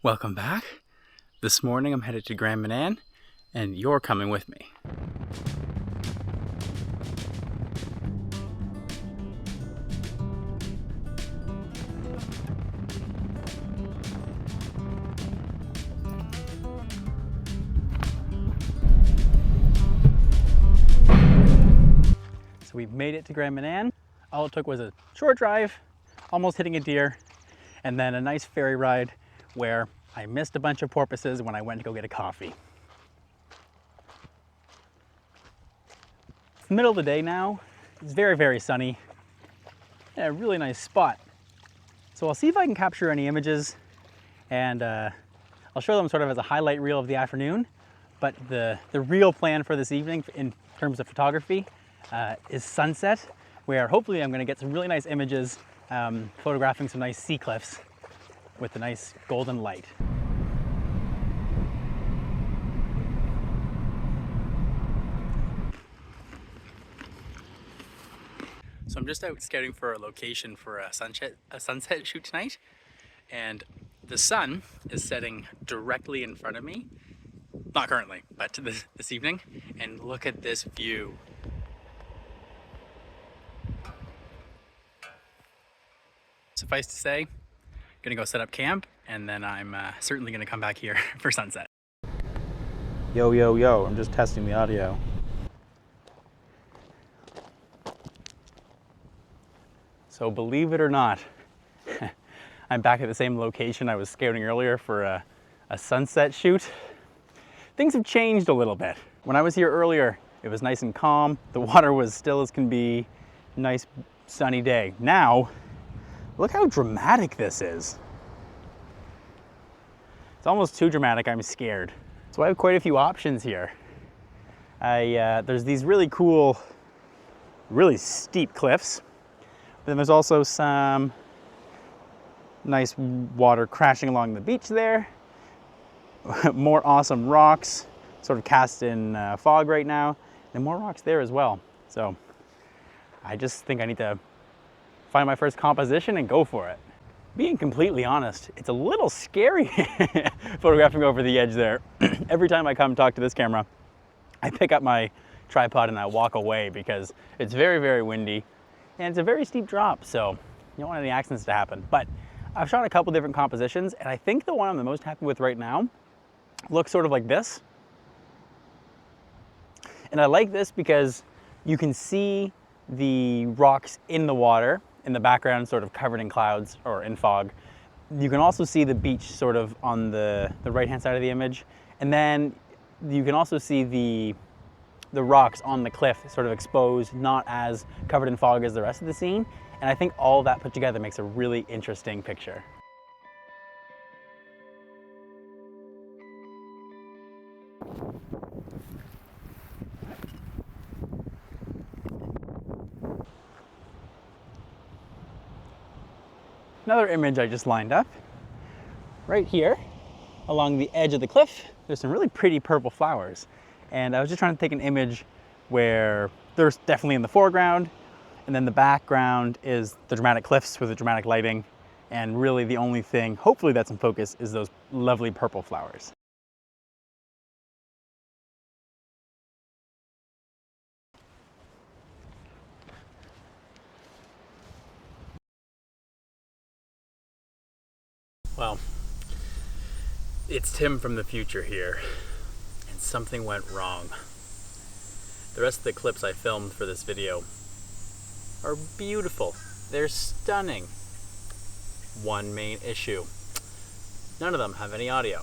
Welcome back. This morning I'm headed to Grand Manan, and you're coming with me. So we've made it to Grand Manan. All it took was a short drive, almost hitting a deer, and then a nice ferry ride where I missed a bunch of porpoises when I went to go get a coffee. It's the middle of the day now. It's very, very sunny. And a really nice spot. So I'll see if I can capture any images, and I'll show them sort of as a highlight reel of the afternoon. But the real plan for this evening in terms of photography is sunset, where hopefully I'm going to get some really nice images photographing some nice sea cliffs with a nice golden light. So I'm just out scouting for a location for a sunset shoot tonight, and the sun is setting directly in front of me. Not currently, but this evening, and look at this view. Suffice to say, gonna go set up camp, and then I'm certainly gonna come back here for sunset. Yo, yo, yo, I'm just testing the audio. So believe it or not, I'm back at the same location I was scouting earlier for a sunset shoot. Things have changed a little bit. When I was here earlier, it was nice and calm. The water was still as can be. Nice sunny day. Now, look how dramatic this is. It's almost too dramatic, I'm scared. So I have quite a few options here. There's these really cool, really steep cliffs. But then there's also some nice water crashing along the beach there. More awesome rocks, sort of cast in fog right now, and more rocks there as well. So I just think I need to find my first composition and go for it. Being completely honest, it's a little scary photographing over the edge there. Every time I come talk to this camera, I pick up my tripod and I walk away because it's very, very windy and it's a very steep drop, so you don't want any accidents to happen. But I've shot a couple different compositions, and I think the one I'm the most happy with right now looks sort of like this. And I like this because you can see the rocks in the water in the background, sort of covered in clouds or in fog. You can also see the beach sort of on the right-hand side of the image. And then you can also see the rocks on the cliff sort of exposed, not as covered in fog as the rest of the scene. And I think all of that put together makes a really interesting picture. Another image I just lined up. Right here, along the edge of the cliff, there's some really pretty purple flowers. And I was just trying to take an image where they're definitely in the foreground, and then the background is the dramatic cliffs with the dramatic lighting. And really the only thing, hopefully that's in focus, is those lovely purple flowers. Well, it's Tim from the future here, and something went wrong. The rest of the clips I filmed for this video are beautiful. They're stunning. One main issue: none of them have any audio.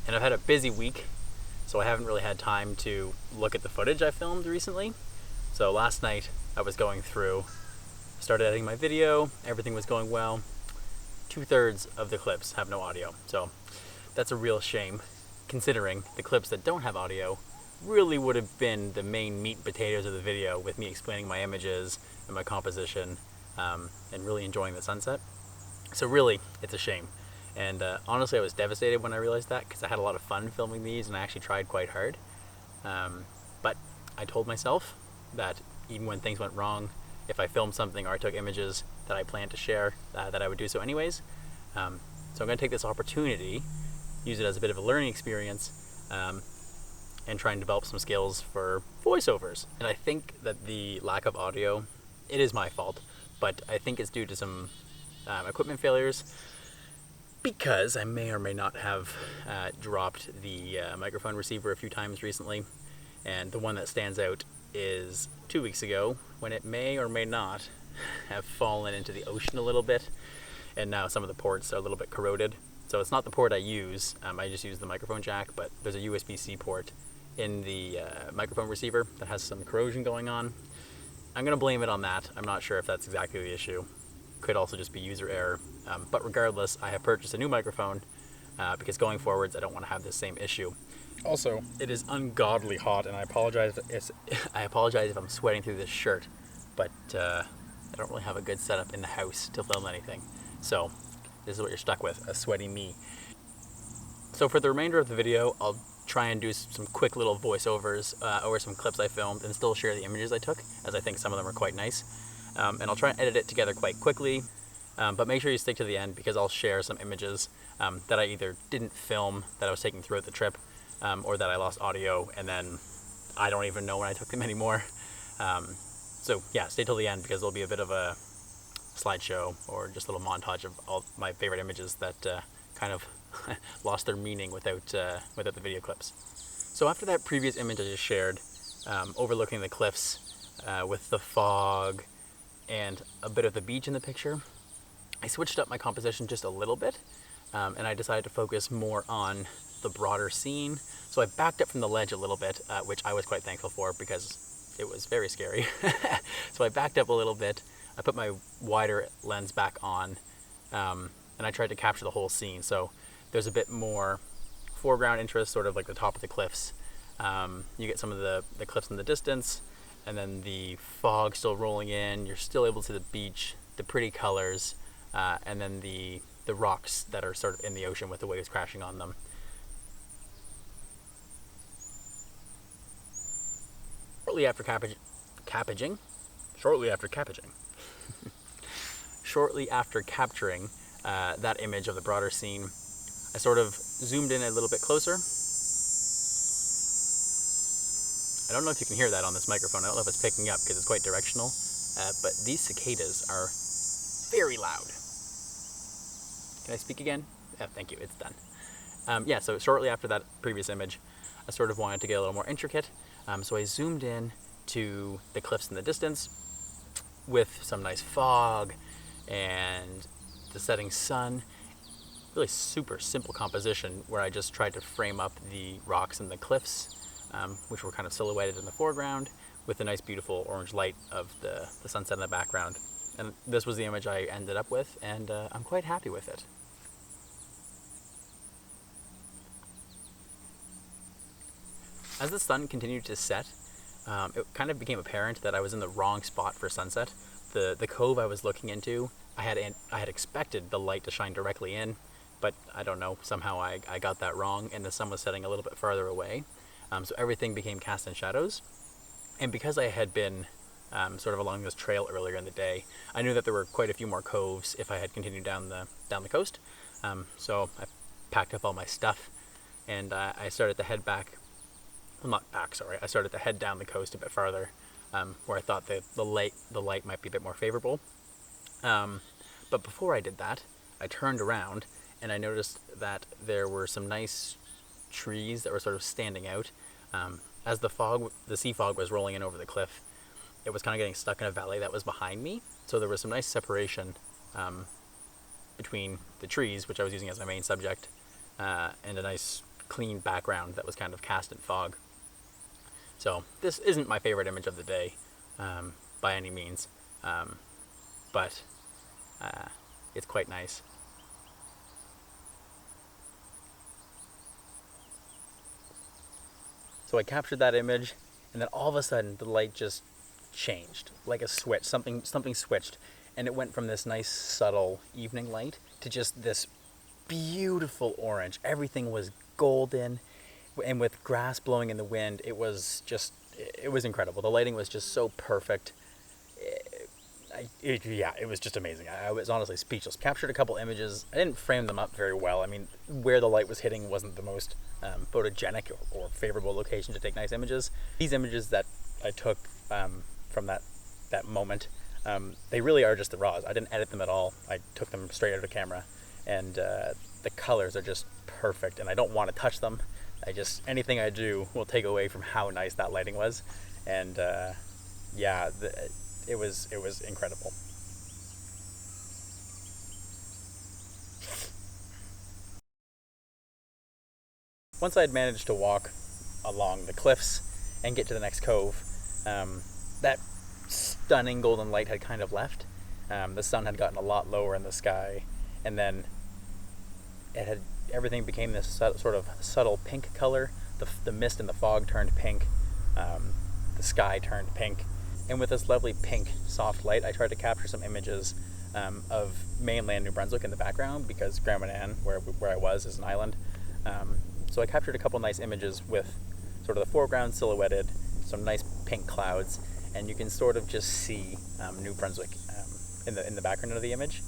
And I've had a busy week, so I haven't really had time to look at the footage I filmed recently. So last night I was going through, started editing my video, everything was going well. 2/3 of the clips have no audio, so that's a real shame, considering the clips that don't have audio really would have been the main meat and potatoes of the video, with me explaining my images and my composition, and really enjoying the sunset. So really, it's a shame. And honestly, I was devastated when I realized that, because I had a lot of fun filming these and I actually tried quite hard. But I told myself that even when things went wrong, if I filmed something or I took images that I planned to share, that I would do so anyways. So I'm going to take this opportunity, use it as a bit of a learning experience, and try and develop some skills for voiceovers. And I think that the lack of audio, it is my fault, but I think it's due to some equipment failures, because I may or may not have dropped the microphone receiver a few times recently. And the one that stands out is 2 weeks ago, when it may or may not have fallen into the ocean a little bit, and now some of the ports are a little bit corroded. So it's not the port I use, I just use the microphone jack, but there's a USB-C port in the microphone receiver that has some corrosion going on. I'm going to blame it on that. I'm not sure if that's exactly the issue. Could also just be user error. But regardless, I have purchased a new microphone because going forwards, I don't want to have this same issue. Also, it is ungodly hot, and I apologize if I'm sweating through this shirt, but I don't really have a good setup in the house to film anything. So this is what you're stuck with, a sweaty me. So for the remainder of the video, I'll try and do some quick little voiceovers over some clips I filmed and still share the images I took, as I think some of them are quite nice. And I'll try and edit it together quite quickly, but make sure you stick to the end, because I'll share some images that I either didn't film that I was taking throughout the trip, or that I lost audio and then I don't even know when I took them anymore. So yeah, stay till the end, because there'll be a bit of a slideshow or just a little montage of all my favorite images that kind of lost their meaning without the video clips. So after that previous image I just shared, overlooking the cliffs with the fog and a bit of the beach in the picture, I switched up my composition just a little bit, and I decided to focus more on the broader scene. So I backed up from the ledge a little bit, which I was quite thankful for, because it was very scary. So I backed up a little bit, I put my wider lens back on, and I tried to capture the whole scene. So there's a bit more foreground interest, sort of like the top of the cliffs. You get some of the cliffs in the distance, and then the fog still rolling in. You're still able to see the beach, the pretty colors, and then the rocks that are sort of in the ocean with the waves crashing on them. Shortly after capturing that image of the broader scene, I sort of zoomed in a little bit closer. I don't know if you can hear that on this microphone. I don't know if it's picking up because it's quite directional, but these cicadas are very loud. Can I speak again? Yeah, thank you, it's done. Yeah, so shortly after that previous image, I sort of wanted to get a little more intricate, so I zoomed in to the cliffs in the distance with some nice fog and the setting sun. Really super simple composition where I just tried to frame up the rocks and the cliffs, which were kind of silhouetted in the foreground, with the nice beautiful orange light of the sunset in the background. And this was the image I ended up with, and I'm quite happy with it. As the sun continued to set, it kind of became apparent that I was in the wrong spot for sunset. The cove I was looking into, I had expected the light to shine directly in, but I don't know, somehow I got that wrong, and the sun was setting a little bit farther away. So everything became cast in shadows. And because I had been sort of along this trail earlier in the day, I knew that there were quite a few more coves if I had continued down the coast. So I packed up all my stuff, and I started to head back. Well, not back, sorry. I started to head down the coast a bit farther, where I thought the light might be a bit more favorable. But before I did that, I turned around and I noticed that there were some nice trees that were sort of standing out. As the sea fog was rolling in over the cliff, it was kind of getting stuck in a valley that was behind me. So there was some nice separation between the trees, which I was using as my main subject, and a nice clean background that was kind of cast in fog. So this isn't my favorite image of the day by any means, but it's quite nice. So I captured that image, and then all of a sudden the light just changed, like a switch. Something switched, and it went from this nice subtle evening light to just this beautiful orange. Everything was golden, and with grass blowing in the wind, it was incredible. The lighting was just so perfect. Yeah, it was just amazing. I was honestly speechless. Captured a couple images. I didn't frame them up very well. I mean, where the light was hitting wasn't the most photogenic or favorable location to take nice images. These images that I took from that moment, they really are just the raws. I didn't edit them at all. I took them straight out of the camera, and the colors are just perfect. And I don't want to touch them. Anything I do will take away from how nice that lighting was, and yeah, it was incredible. Once I had managed to walk along the cliffs and get to the next cove, that stunning golden light had kind of left. The sun had gotten a lot lower in the sky, and then everything became this sort of subtle pink color. The mist and the fog turned pink. The sky turned pink. And with this lovely pink soft light, I tried to capture some images of mainland New Brunswick in the background, because Grand Manan, where I was, is an island. So I captured a couple nice images with sort of the foreground silhouetted, some nice pink clouds, and you can sort of just see New Brunswick in the background of the image.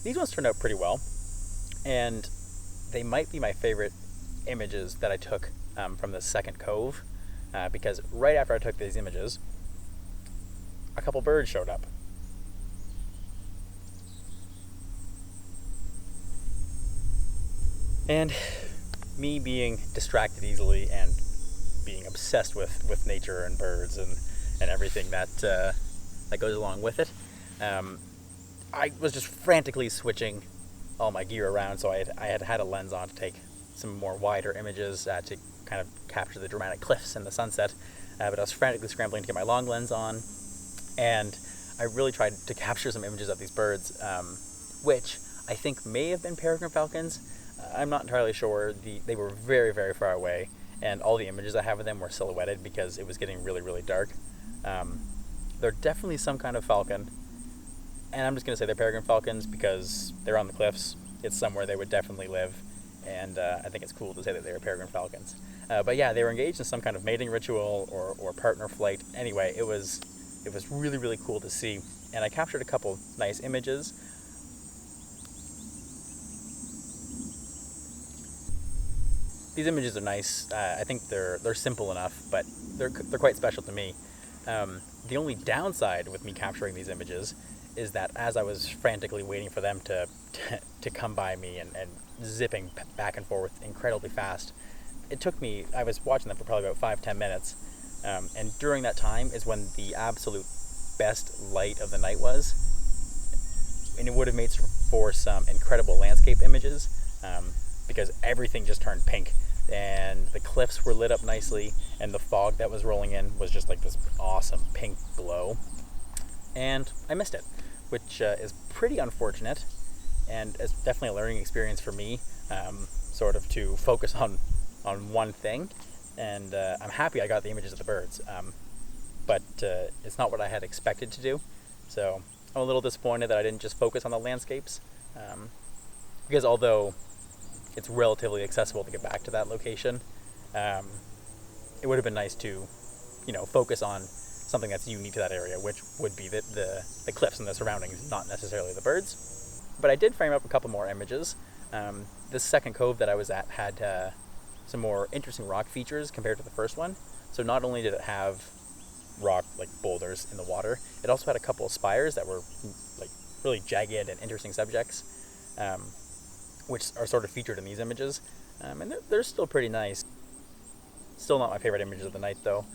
These ones turned out pretty well, and they might be my favorite images that I took from the second cove, because right after I took these images, a couple birds showed up. And me being distracted easily and being obsessed with nature and birds and everything that goes along with it, I was just frantically switching all my gear around. So I had a lens on to take some more wider images to kind of capture the dramatic cliffs and the sunset, but I was frantically scrambling to get my long lens on, and I really tried to capture some images of these birds, which I think may have been peregrine falcons. I'm not entirely sure. They were very, very far away, and all the images I have of them were silhouetted because it was getting really, really dark. They're definitely some kind of falcon, and I'm just going to say they're peregrine falcons because they're on the cliffs. It's somewhere they would definitely live, and I think it's cool to say that they were peregrine falcons. But yeah, they were engaged in some kind of mating ritual or partner flight. Anyway, it was really, really cool to see, and I captured a couple nice images. These images are nice. I think they're simple enough, but they're quite special to me. The only downside with me capturing these images is that as I was frantically waiting for them to come by me and zipping back and forth incredibly fast, it took me, I was watching them for probably about 5-10 minutes, and during that time is when the absolute best light of the night was, and it would have made for some incredible landscape images, because everything just turned pink, and the cliffs were lit up nicely, and the fog that was rolling in was just like this awesome pink glow, and I missed it, which is pretty unfortunate, and it's definitely a learning experience for me, sort of to focus on one thing, and I'm happy I got the images of the birds, but it's not what I had expected to do, so I'm a little disappointed that I didn't just focus on the landscapes, because although it's relatively accessible to get back to that location, it would have been nice to, focus on something that's unique to that area, which would be the cliffs and the surroundings, not necessarily the birds. But I did frame up a couple more images. This second cove that I was at had some more interesting rock features compared to the first one. So not only did it have rock like boulders in the water, it also had a couple of spires that were like really jagged and interesting subjects, which are sort of featured in these images, and they're still pretty nice. Still not my favorite images of the night though.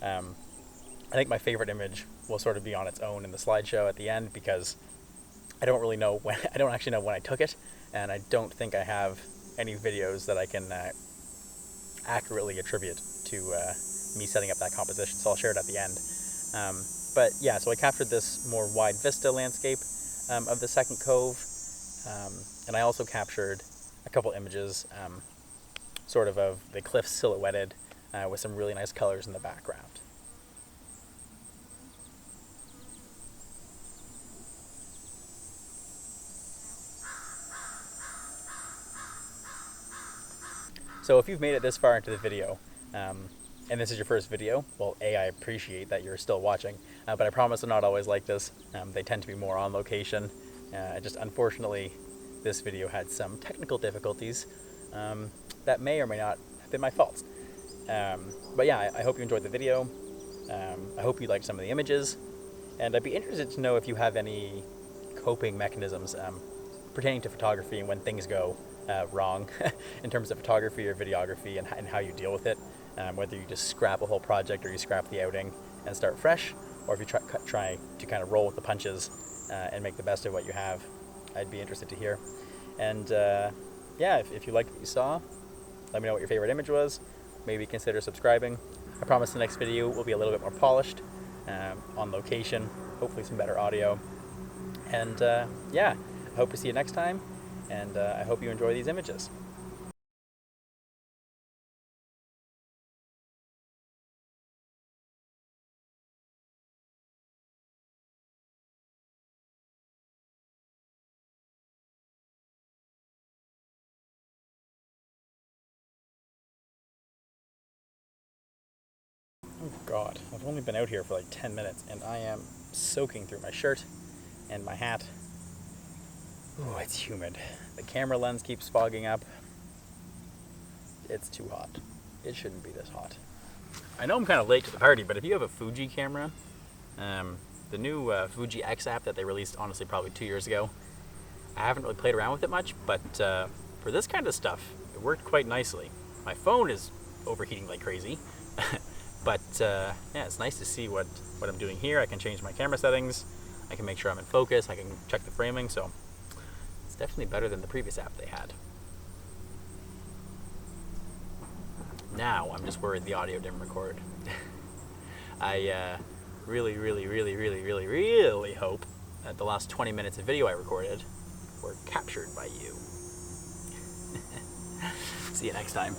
I think my favorite image will sort of be on its own in the slideshow at the end, because I don't actually know when I took it, and I don't think I have any videos that I can accurately attribute to me setting up that composition, so I'll share it at the end. But yeah, so I captured this more wide vista landscape of the second cove, and I also captured a couple images sort of the cliffs silhouetted with some really nice colors in the background. So if you've made it this far into the video, and this is your first video, well, A, I appreciate that you're still watching, but I promise I'm not always like this. They tend to be more on location. Just unfortunately, this video had some technical difficulties that may or may not have been my fault. But yeah, I hope you enjoyed the video. I hope you liked some of the images, and I'd be interested to know if you have any coping mechanisms pertaining to photography and when things go wrong in terms of photography or videography, and how you deal with it. Whether you just scrap a whole project or you scrap the outing and start fresh, or if you try to kind of roll with the punches and make the best of what you have. I'd be interested to hear. And yeah, if you liked what you saw, let me know what your favorite image was. Maybe consider subscribing. I promise the next video will be a little bit more polished, on location, hopefully some better audio. And yeah, I hope to see you next time, and I hope you enjoy these images. Oh God, I've only been out here for like 10 minutes and I am soaking through my shirt and my hat. Oh, it's humid. The camera lens keeps fogging up. It's too hot. It shouldn't be this hot. I know I'm kind of late to the party, but if you have a Fuji camera, the new Fuji X app that they released, honestly, probably 2 years ago, I haven't really played around with it much, but for this kind of stuff, it worked quite nicely. My phone is overheating like crazy. But yeah, it's nice to see what I'm doing here. I can change my camera settings. I can make sure I'm in focus. I can check the framing. So it's definitely better than the previous app they had. Now I'm just worried the audio didn't record. I really hope that the last 20 minutes of video I recorded were captured by you. See you next time.